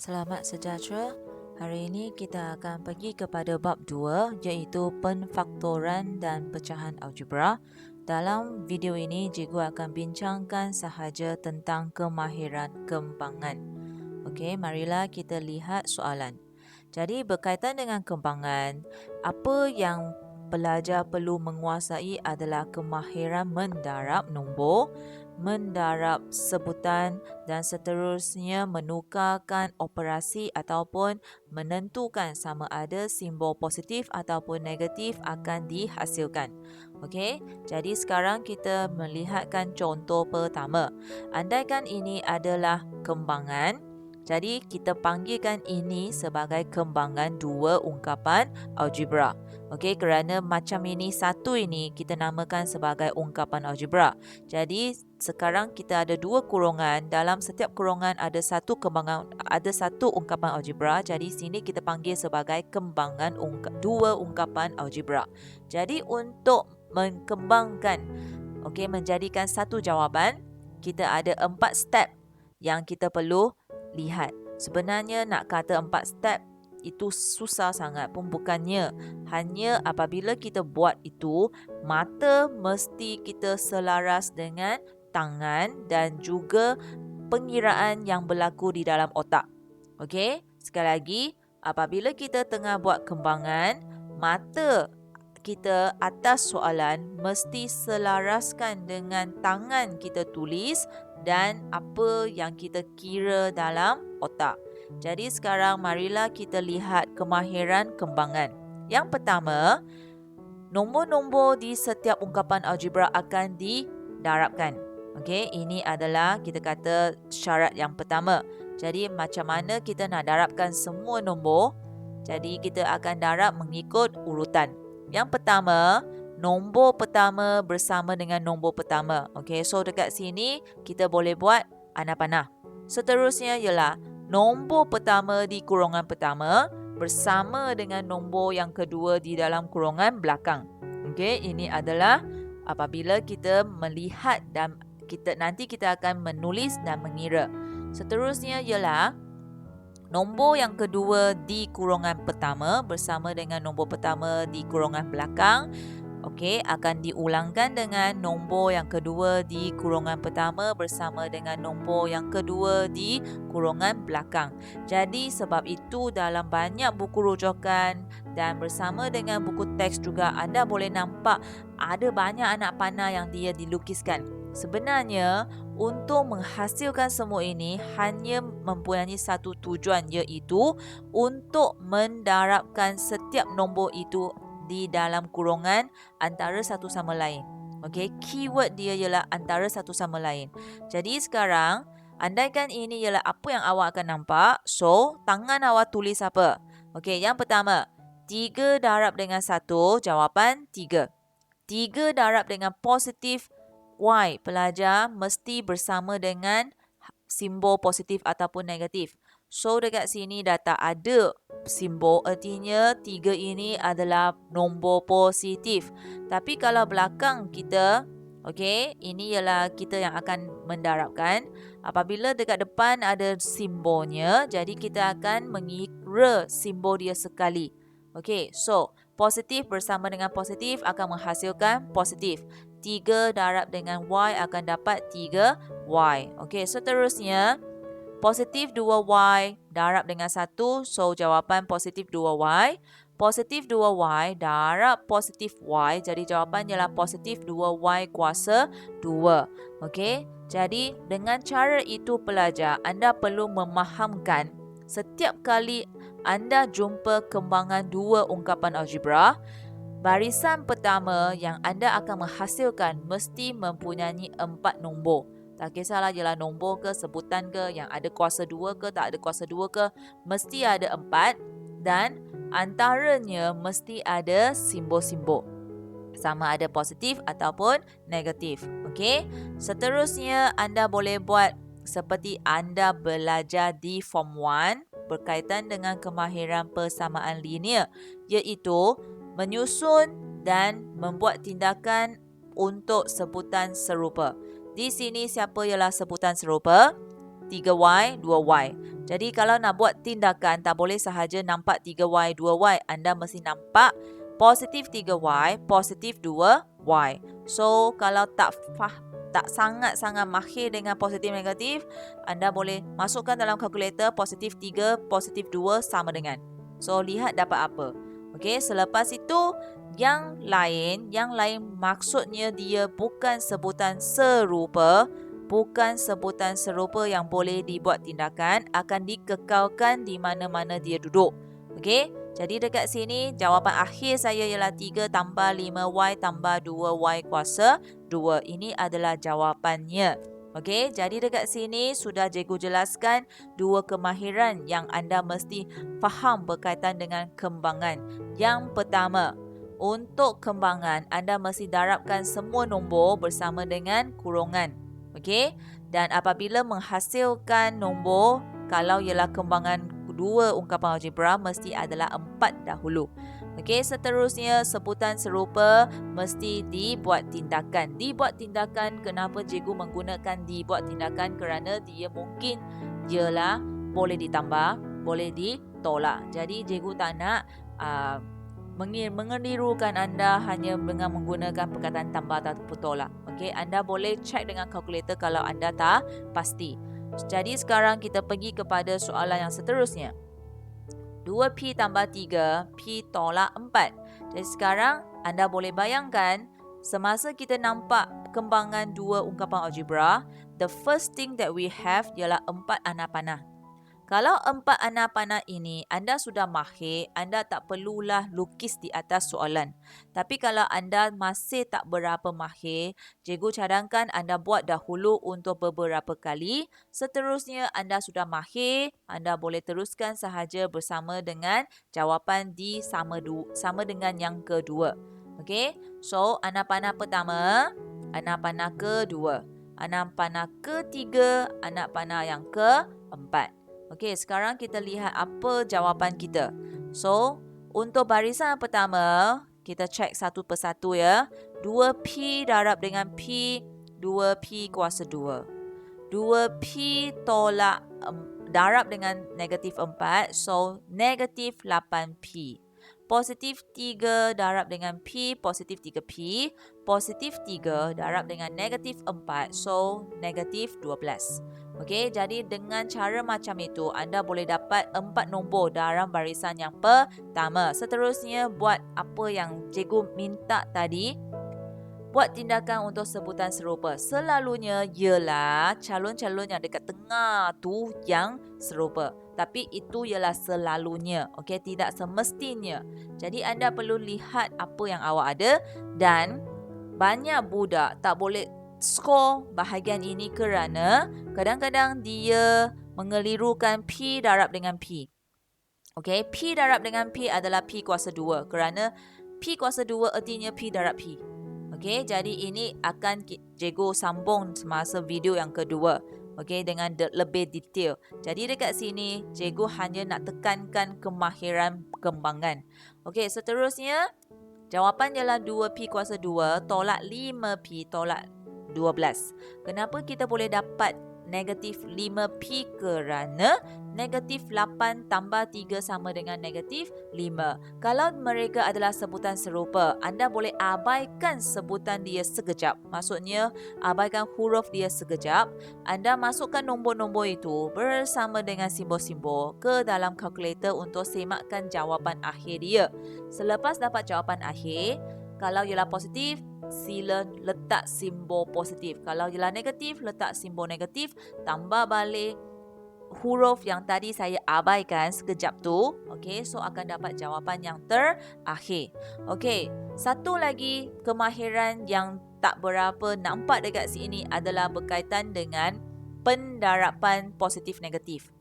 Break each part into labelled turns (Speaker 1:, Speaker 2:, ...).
Speaker 1: Selamat sejahtera. Hari ini kita akan pergi kepada bab 2 iaitu penfaktoran dan pecahan algebra. Dalam video ini, cikgu akan bincangkan sahaja tentang kemahiran kembangan. Okey, marilah kita lihat soalan. Jadi berkaitan dengan kembangan, apa yang pelajar perlu menguasai adalah kemahiran mendarab nombor, mendarab sebutan dan seterusnya menukarkan operasi ataupun menentukan sama ada simbol positif ataupun negatif akan dihasilkan. Okey, jadi sekarang kita melihatkan contoh pertama. Andaikan ini adalah kembangan, jadi kita panggilkan ini sebagai kembangan dua ungkapan algebra. Okey, kerana macam ini satu ini kita namakan sebagai ungkapan algebra. Jadi sekarang kita ada dua kurungan. Dalam setiap kurungan ada satu kembangan, ada satu ungkapan algebra. Jadi sini kita panggil sebagai kembangan dua ungkapan algebra. Jadi untuk mengembangkan, okey, menjadikan satu jawapan, kita ada 4 step yang kita perlu lihat. Sebenarnya nak kata 4 step itu susah sangat pun bukannya. Hanya apabila kita buat itu, mata mesti kita selaras dengan tangan dan juga pengiraan yang berlaku di dalam otak. Okey, sekali lagi, apabila kita tengah buat kembangan, mata kita atas soalan mesti selaraskan dengan tangan kita tulis dan apa yang kita kira dalam otak. Jadi sekarang marilah kita lihat kemahiran kembangan. Yang pertama, nombor-nombor di setiap ungkapan algebra akan didarabkan. Okey, ini adalah kita kata syarat yang pertama. Jadi macam mana kita nak darabkan semua nombor? Jadi kita akan darab mengikut urutan. Yang pertama, nombor pertama bersama dengan nombor pertama. Okey, so dekat sini kita boleh buat panah-panah. Seterusnya ialah nombor pertama di kurungan pertama bersama dengan nombor yang kedua di dalam kurungan belakang. Okey, ini adalah apabila kita melihat dan nanti kita akan menulis dan mengira. Seterusnya ialah nombor yang kedua di kurungan pertama bersama dengan nombor pertama di kurungan belakang. Okey, akan diulangkan dengan nombor yang kedua di kurungan pertama bersama dengan nombor yang kedua di kurungan belakang. Jadi sebab itu dalam banyak buku rujukan dan bersama dengan buku teks juga anda boleh nampak ada banyak anak panah yang dia dilukiskan. Sebenarnya untuk menghasilkan semua ini hanya mempunyai satu tujuan, iaitu untuk mendarabkan setiap nombor itu di dalam kurungan antara satu sama lain. Okey, keyword dia ialah antara satu sama lain. Jadi sekarang, andaikan ini ialah apa yang awak akan nampak, so tangan awak tulis apa? Okey, yang pertama, 3 darab dengan 1, jawapan 3. 3 darab dengan positif Y, pelajar mesti bersama dengan simbol positif ataupun negatif. So dekat sini dah tak ada simbol, artinya 3 ini adalah nombor positif. Tapi kalau belakang kita, okey, ini ialah kita yang akan mendarabkan. Apabila dekat depan ada simbolnya, jadi kita akan mengira simbol dia sekali. Okey, so positif bersama dengan positif akan menghasilkan positif. 3 darab dengan Y akan dapat 3Y. Okey, seterusnya positif 2Y darab dengan 1, so jawapan positif 2Y. Positif 2Y darab positif Y, jadi jawapan ialah positif 2Y kuasa 2. Okey, jadi dengan cara itu pelajar, anda perlu memahamkan setiap kali anda jumpa kembangan dua ungkapan algebra, barisan pertama yang anda akan menghasilkan mesti mempunyai 4 nombor. Tak kisahlah ialah nombor ke, sebutan ke, yang ada kuasa 2 ke, tak ada kuasa 2 ke, mesti ada 4 dan antaranya mesti ada simbol-simbol. Sama ada positif ataupun negatif. Okey? Seterusnya anda boleh buat seperti anda belajar di Form 1 berkaitan dengan kemahiran persamaan linear, iaitu menyusun dan membuat tindakan untuk sebutan serupa. Di sini siapa ialah sebutan serupa? 3Y, 2Y. Jadi kalau nak buat tindakan, tak boleh sahaja nampak 3Y, 2Y. Anda mesti nampak positif 3Y, positif 2Y. So, kalau tak sangat-sangat mahir dengan positif negatif, anda boleh masukkan dalam kalkulator positif 3, positif 2 sama dengan. So, lihat dapat apa. Okey, selepas itu, yang lain maksudnya dia bukan sebutan serupa. Bukan sebutan serupa yang boleh dibuat tindakan, akan dikekalkan di mana-mana dia duduk. Okey, jadi dekat sini jawapan akhir saya ialah 3 tambah 5Y tambah 2Y kuasa 2. Ini adalah jawapannya. Okey, jadi dekat sini sudah cikgu jelaskan dua kemahiran yang anda mesti faham berkaitan dengan kembangan. Yang pertama, untuk kembangan anda mesti darabkan semua nombor bersama dengan kurungan. Okey, dan apabila menghasilkan nombor, kalau ialah kembangan dua ungkapan algebra, mesti adalah 4 dahulu. Okey, seterusnya sebutan serupa mesti dibuat tindakan. Dibuat tindakan, kenapa cikgu menggunakan dibuat tindakan? Kerana dia mungkin ialah boleh ditambah, boleh ditolak. Jadi cikgu tak nak mengelirukan anda hanya dengan menggunakan perkataan tambah ataupun tolak. Okey, anda boleh cek dengan kalkulator kalau anda tak pasti. Jadi sekarang kita pergi kepada soalan yang seterusnya. 2P tambah 3, P tolak 4. Jadi sekarang anda boleh bayangkan semasa kita nampak kembangan dua ungkapan algebra, the first thing that we have ialah 4 anak panah. Kalau 4 anak panah ini anda sudah mahir, anda tak perlulah lukis di atas soalan. Tapi kalau anda masih tak berapa mahir, cikgu cadangkan anda buat dahulu untuk beberapa kali. Seterusnya anda sudah mahir, anda boleh teruskan sahaja bersama dengan jawapan di sama dengan yang kedua. Okey, so anak panah pertama, anak panah kedua, anak panah ketiga, anak panah yang keempat. Okey, sekarang kita lihat apa jawapan kita. So, untuk barisan pertama, kita cek satu persatu ya. 2P darab dengan P, 2P kuasa 2. 2P tolak darab dengan negatif 4, so negatif 8P. Positif 3 darab dengan P, positif 3P. Positif 3 darab dengan negatif 4, so negatif 12. Okey, jadi dengan cara macam itu, anda boleh dapat 4 nombor dalam barisan yang pertama. Seterusnya, buat apa yang cikgu minta tadi. Buat tindakan untuk sebutan serupa. Selalunya ialah calon-calon yang dekat tengah tu yang serupa. Tapi itu ialah selalunya. Okey, tidak semestinya. Jadi anda perlu lihat apa yang awak ada dan banyak budak tak boleh skor bahagian ini kerana kadang-kadang dia mengelirukan P darab dengan P. Okey, P darab dengan P adalah P kuasa 2 kerana P kuasa 2 artinya P darab P. Okey, jadi ini akan cikgu sambung semasa video yang kedua. Okey, dengan lebih detail. Jadi dekat sini cikgu hanya nak tekankan kemahiran kembangan. Okey, seterusnya jawapan ialah 2P kuasa 2 tolak 5P tolak 12. Kenapa kita boleh dapat negatif 5P? Kerana negatif 8 tambah 3 sama dengan negatif 5. Kalau mereka adalah sebutan serupa, anda boleh abaikan sebutan dia sekejap. Maksudnya, abaikan huruf dia sekejap. Anda masukkan nombor-nombor itu bersama dengan simbol-simbol ke dalam kalkulator untuk semakkan jawapan akhir dia. Selepas dapat jawapan akhir, kalau ialah positif, sila letak simbol positif. Kalau ialah negatif, letak simbol negatif. Tambah balik huruf yang tadi saya abaikan sekejap tu. Okey, so akan dapat jawapan yang terakhir. Okey, satu lagi kemahiran yang tak berapa nampak dekat sini adalah berkaitan dengan pendarapan positif negatif.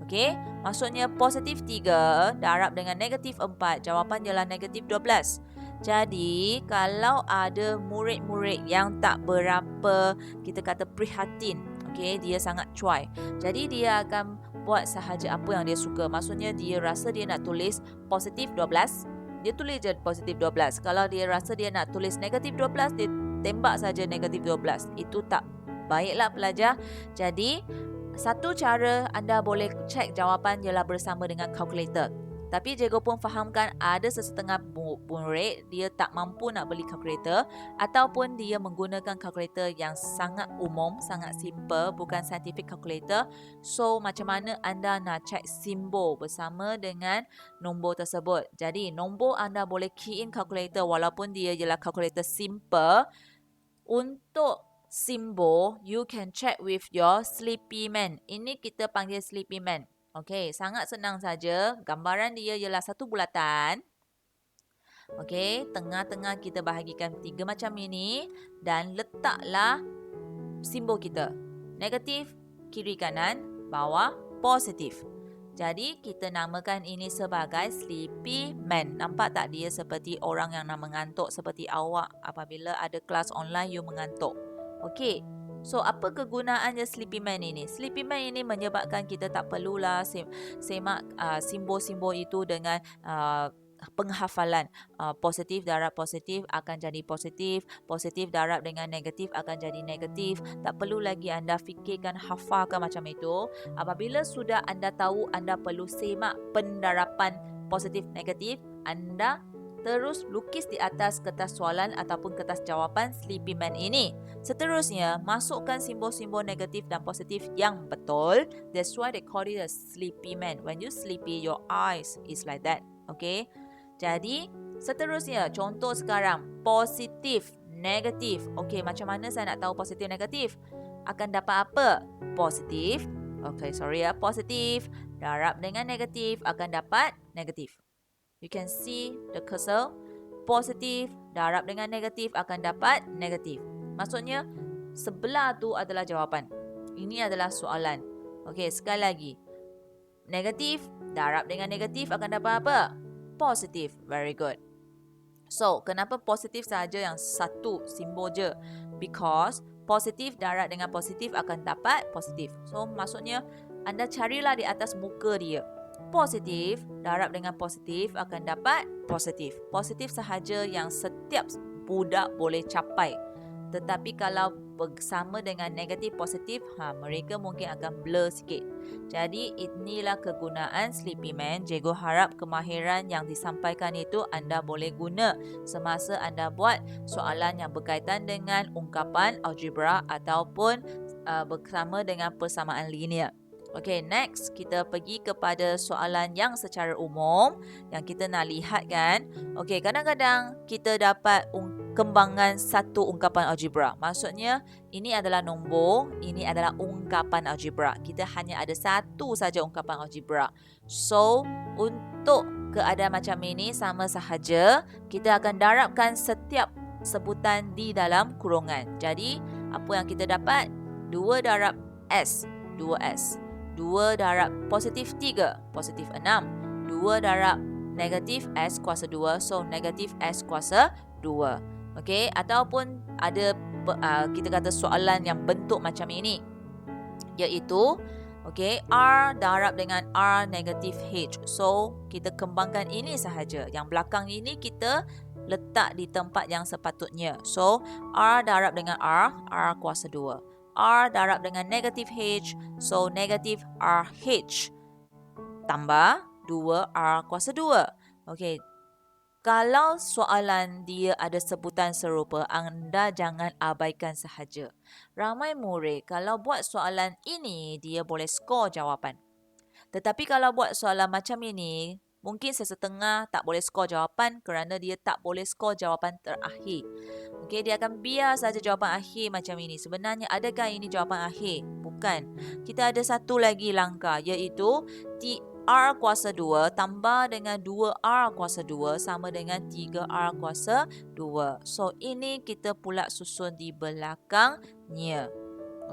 Speaker 1: Okey, maksudnya positif 3 darab dengan negatif 4, jawapan ialah negatif 12. Jadi, kalau ada murid-murid yang tak berapa, kita kata prihatin, okey, dia sangat cuai. Jadi, dia akan buat sahaja apa yang dia suka. Maksudnya, dia rasa dia nak tulis positif 12, dia tulis je positif 12. Kalau dia rasa dia nak tulis negatif 12, dia tembak saja negatif 12. Itu tak baiklah pelajar. Jadi, Satu cara anda boleh cek jawapan ialah bersama dengan kalkulator. Tapi cikgu pun fahamkan ada sesetengah murid dia tak mampu nak beli kalkulator ataupun dia menggunakan kalkulator yang sangat umum, sangat simple, bukan scientific calculator. So, macam mana anda nak cek simbol bersama dengan nombor tersebut. Jadi, nombor anda boleh key in kalkulator walaupun dia ialah kalkulator simple. Untuk simbol, you can check with your sleepy man. Ini kita panggil sleepy man. Okey, sangat senang saja. Gambaran dia ialah satu bulatan. Okey, tengah-tengah kita bahagikan 3 macam ini dan letaklah simbol kita. Negatif, kiri kanan, bawah, positif. Jadi, kita namakan ini sebagai sleepy man. Nampak tak dia seperti orang yang nak mengantuk seperti awak apabila ada kelas online you mengantuk. Okey. So, apa kegunaannya sleepy man ini? Sleepy man ini menyebabkan kita tak perlulah semak simbol-simbol itu dengan penghafalan. Positif darab positif akan jadi positif, positif darab dengan negatif akan jadi negatif. Tak perlu lagi anda fikirkan, hafalkan macam itu. Apabila sudah anda tahu anda perlu semak pendarapan positif negatif, anda terus lukis di atas kertas soalan ataupun kertas jawapan sleepy man ini. Seterusnya, masukkan simbol-simbol negatif dan positif yang betul. That's why they call it a sleepy man. When you sleepy, your eyes is like that. Okay? Jadi, seterusnya, contoh sekarang, positif, negatif. Okay, macam mana saya nak tahu positif, negatif? Akan dapat apa? Positif. Okay, sorry ya. Positif. Darab dengan negatif akan dapat negatif. You can see the cursor. Positif darab dengan negatif akan dapat negatif. Maksudnya, sebelah tu adalah jawapan. Ini adalah soalan. Okey, sekali lagi. Negatif darab dengan negatif akan dapat apa? Positif. Very good. So, kenapa positif saja yang satu simbol je? Because positif darab dengan positif akan dapat positif. So, maksudnya anda carilah di atas muka dia. Positif, darab dengan positif akan dapat positif. Positif sahaja yang setiap budak boleh capai. Tetapi kalau bersama dengan negatif positif, mereka mungkin akan blur sikit. Jadi inilah kegunaan sleepy man. Cikgu harap kemahiran yang disampaikan itu anda boleh guna semasa anda buat soalan yang berkaitan dengan ungkapan algebra ataupun bersama dengan persamaan linear. Okay, next kita pergi kepada soalan yang secara umum yang kita nak lihat kan. Okay, kadang-kadang kita dapat kembangan satu ungkapan algebra. Maksudnya ini adalah nombor, ini adalah ungkapan algebra. Kita hanya ada satu saja ungkapan algebra. So, untuk keadaan macam ini sama sahaja, kita akan darabkan setiap sebutan di dalam kurungan. Jadi, apa yang kita dapat? 2 darab S, 2S. 2 darab positif 3, positif 6. 2 darab negatif S kuasa 2, so negatif S kuasa 2. Okey, ataupun ada kita kata soalan yang bentuk macam ini. Iaitu, okey, R darab dengan R negatif H. So, kita kembangkan ini sahaja. Yang belakang ini kita letak di tempat yang sepatutnya. So, R darab dengan R, R kuasa 2. R darab dengan negatif H, so negatif RH tambah 2R kuasa 2. Okey, kalau soalan dia ada sebutan serupa, anda jangan abaikan sahaja. Ramai murid kalau buat soalan ini, dia boleh skor jawapan. Tetapi kalau buat soalan macam ini, mungkin sesetengah tak boleh skor jawapan kerana dia tak boleh skor jawapan terakhir. Okey, dia akan biar saja jawapan akhir macam ini. Sebenarnya adakah ini jawapan akhir? Bukan. Kita ada satu lagi langkah iaitu R kuasa 2 tambah dengan 2R kuasa 2 sama dengan 3R kuasa 2. So, ini kita pula susun di belakangnya.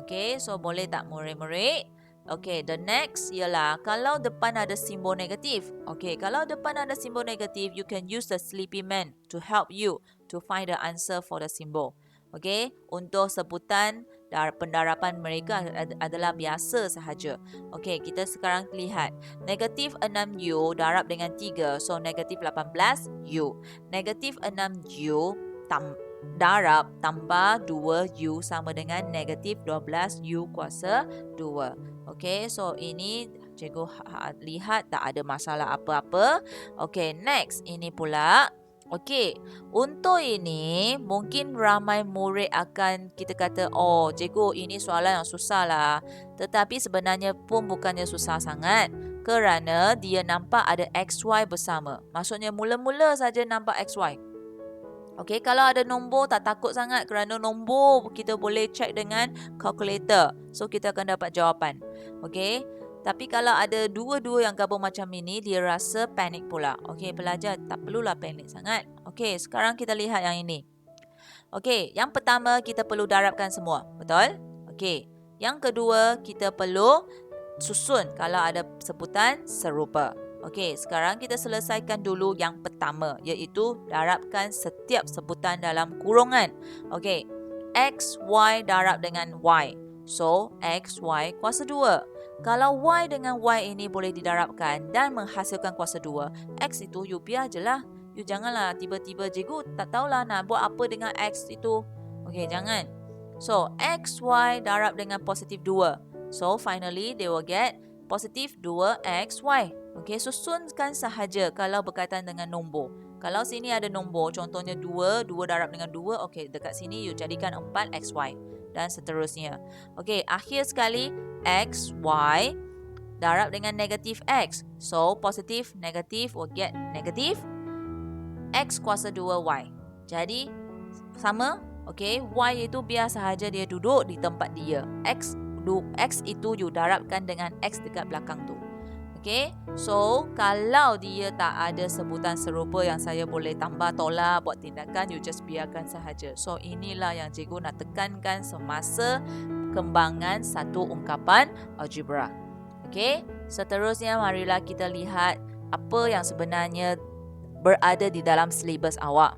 Speaker 1: Okey, so boleh tak murid-murid? Okey, the next ialah kalau depan ada simbol negatif. Okey, kalau depan ada simbol negatif, you can use the sleepy man to help you to find the answer for the symbol. Okey, untuk sebutan pendarapan mereka adalah biasa sahaja. Okey, kita sekarang lihat. Negatif 6U darab dengan 3, so negatif 18U. Negatif 6U darab tambah 2U sama dengan negatif 12U kuasa 2. Okey, so ini cikgu lihat tak ada masalah apa-apa. Okey, next ini pula. Okey, untuk ini mungkin ramai murid akan kita kata, oh cikgu ini soalan yang susah lah. Tetapi sebenarnya pun bukannya susah sangat. Kerana dia nampak ada XY bersama. Maksudnya mula-mula saja nampak XY. Okey, kalau ada nombor tak takut sangat kerana nombor kita boleh check dengan calculator. So, kita akan dapat jawapan. Okey, tapi kalau ada dua-dua yang gabung macam ini, dia rasa panik pula. Okey, pelajar tak perlulah panik sangat. Okey, sekarang kita lihat yang ini. Okey, yang pertama kita perlu darabkan semua. Betul? Okey, yang kedua kita perlu susun kalau ada sebutan serupa. Okey, sekarang kita selesaikan dulu yang pertama, iaitu darabkan setiap sebutan dalam kurungan. Okey, X, Y darab dengan Y. So, X, Y kuasa 2. Kalau Y dengan Y ini boleh didarabkan dan menghasilkan kuasa 2, X itu you biar je lah. You janganlah tiba-tiba cikgu tak tahulah nak buat apa dengan X itu. Okey, jangan. So, X, Y darab dengan positif 2. So, finally, they will get positif 2XY. Okey, susunkan sahaja kalau berkaitan dengan nombor. Kalau sini ada nombor, contohnya 2, 2 darab dengan 2, okey, dekat sini you jadikan 4XY dan seterusnya. Okey, akhir sekali, XY darab dengan negatif X. So, positif, negatif will get negatif X kuasa 2Y. Jadi, sama, okey, Y itu biar sahaja dia duduk di tempat dia. X itu you darabkan dengan X dekat belakang tu. Okey, so kalau dia tak ada sebutan serupa yang saya boleh tambah tolak buat tindakan, you just biarkan sahaja. So inilah yang cikgu nak tekankan semasa kembangan satu ungkapan algebra. Okey, seterusnya marilah kita lihat apa yang sebenarnya berada di dalam silibus awak.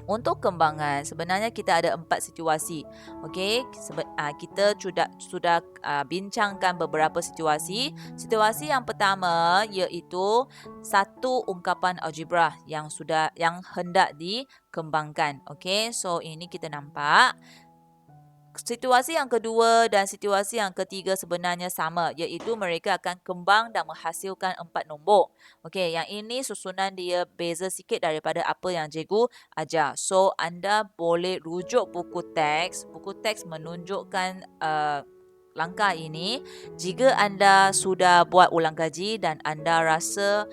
Speaker 1: Untuk kembangan, sebenarnya kita ada 4 situasi. Okey, kita sudah bincangkan beberapa situasi. Situasi yang pertama iaitu satu ungkapan algebra yang hendak dikembangkan. Okey, so ini kita nampak. Situasi yang kedua dan situasi yang ketiga sebenarnya sama, iaitu mereka akan kembang dan menghasilkan 4 nombor. Okey, yang ini susunan dia beza sikit daripada apa yang cikgu ajar. So, anda boleh rujuk buku teks. Buku teks menunjukkan langkah ini. Jika anda sudah buat ulang kaji dan anda rasa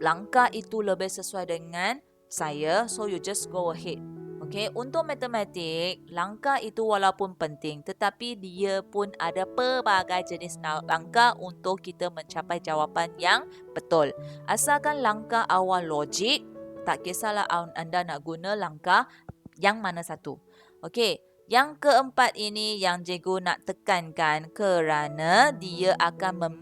Speaker 1: langkah itu lebih sesuai dengan saya, so you just go ahead. Okey, untuk matematik, langkah itu walaupun penting, tetapi dia pun ada pelbagai jenis langkah untuk kita mencapai jawapan yang betul. Asalkan langkah awal logik, tak kisahlah anda nak guna langkah yang mana satu. Okey, yang keempat ini yang cikgu nak tekankan kerana dia akan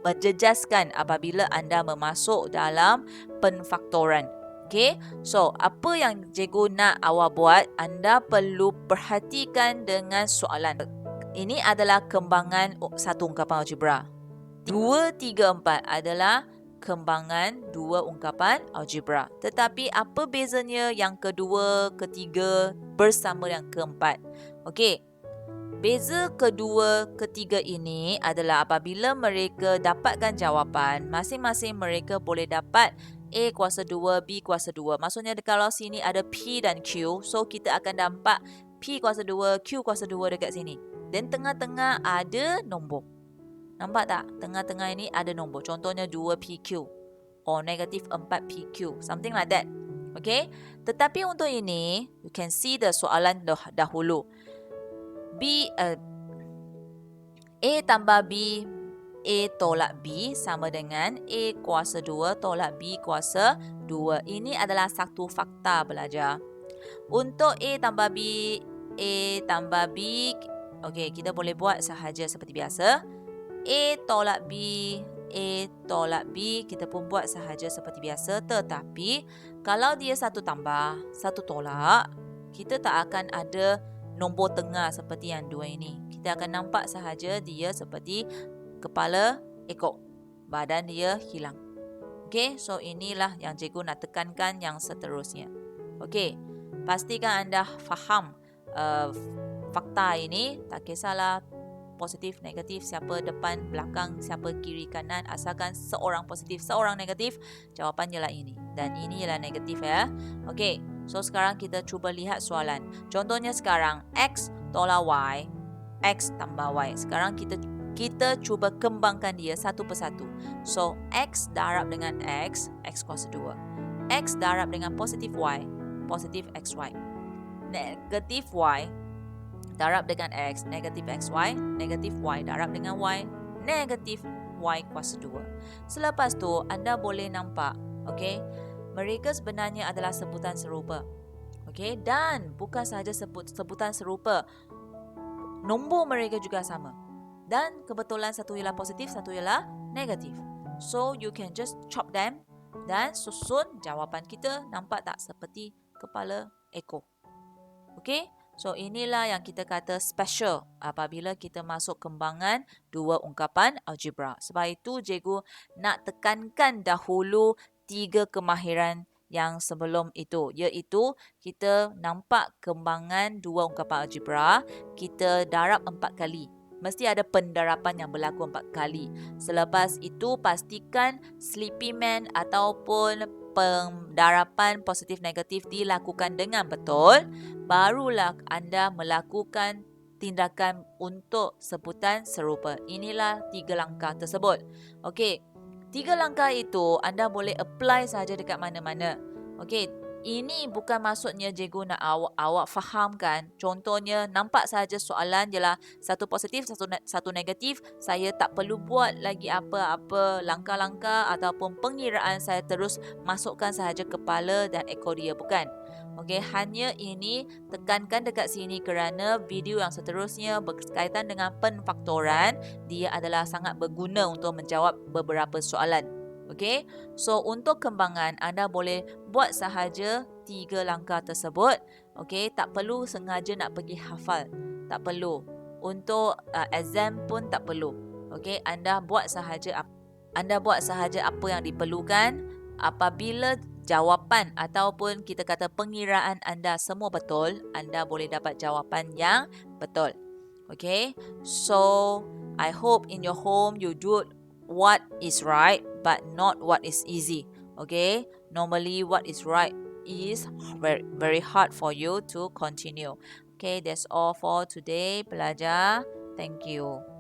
Speaker 1: menjejaskan apabila anda memasuk dalam penfaktoran. Okay, so apa yang cikgu nak awak buat, anda perlu perhatikan dengan soalan. Ini adalah kembangan satu ungkapan algebra. 2, 3, 4 adalah kembangan dua ungkapan algebra. Tetapi apa bezanya yang kedua, ketiga bersama yang keempat? Okey, beza kedua, ketiga ini adalah apabila mereka dapatkan jawapan, masing-masing mereka boleh dapat A kuasa 2, B kuasa 2. Maksudnya kalau sini ada P dan Q, so kita akan dapat P kuasa 2, Q kuasa 2 dekat sini. Dan tengah-tengah ada nombor. Nampak tak? Tengah-tengah ini ada nombor. Contohnya 2PQ or negatif 4PQ. Something like that. Okay? Tetapi untuk ini, you can see the soalan dahulu. A tambah B, A tolak B sama dengan A kuasa 2 tolak B kuasa 2. Ini adalah satu fakta belajar. Untuk A tambah B, okey, kita boleh buat sahaja seperti biasa. A tolak B, kita pun buat sahaja seperti biasa. Tetapi, kalau dia satu tambah, satu tolak, kita tak akan ada nombor tengah seperti yang dua ini. Kita akan nampak sahaja dia seperti kepala ekor. Badan dia hilang. Okey, so inilah yang cikgu nak tekankan yang seterusnya. Okey, pastikan anda faham fakta ini. Tak kisahlah positif, negatif, siapa depan, belakang, siapa kiri, kanan. Asalkan seorang positif, seorang negatif, jawapannya ialah ini. Dan ini ialah negatif ya. Okey, so sekarang kita cuba lihat soalan. Contohnya sekarang, X tolak Y, X tambah Y. Sekarang kita cuba kembangkan dia satu persatu. So, X darab dengan X, X kuasa 2. X darab dengan positif Y, positif XY. Negatif Y darab dengan X, negatif XY. Negatif Y darab dengan Y, negatif Y kuasa 2. Selepas tu, anda boleh nampak, okay, mereka sebenarnya adalah sebutan serupa. Okay, dan bukan sahaja sebutan serupa, nombor mereka juga sama. Dan kebetulan satu ialah positif, satu ialah negatif. So, you can just chop them dan susun jawapan kita. Nampak tak seperti kepala ekor? Okay? So, inilah yang kita kata special apabila kita masuk kembangan dua ungkapan algebra. Sebab itu, cikgu nak tekankan dahulu 3 kemahiran yang sebelum itu, iaitu kita nampak kembangan dua ungkapan algebra, kita darab 4 kali. Mesti ada pendarapan yang berlaku 4 kali. Selepas itu, pastikan sleepy man ataupun pendarapan positif negatif dilakukan dengan betul. Barulah anda melakukan tindakan untuk sebutan serupa. Inilah 3 langkah tersebut. Okey, 3 langkah itu anda boleh apply saja dekat mana-mana. Okey, ini bukan maksudnya cikgu nak awak fahamkan. Contohnya, nampak saja soalan ialah satu positif, satu negatif. Saya tak perlu buat lagi apa-apa langkah-langkah ataupun pengiraan. Saya terus masukkan sahaja kepala dan ekor dia. Bukan. Okey, hanya ini tekankan dekat sini kerana video yang seterusnya berkaitan dengan penfaktoran. Dia adalah sangat berguna untuk menjawab beberapa soalan. Okey, so untuk kembangan anda boleh buat sahaja 3 langkah tersebut. Okey, tak perlu sengaja nak pergi hafal. Tak perlu. Untuk exam pun tak perlu. Okey, anda buat sahaja apa yang diperlukan. Apabila jawapan ataupun kita kata pengiraan anda semua betul, anda boleh dapat jawapan yang betul. Okay, so I hope in your home you do what is right but not what is easy. Okay, normally what is right is very, very hard for you to continue. Okay, that's all for today, pelajar. Thank you.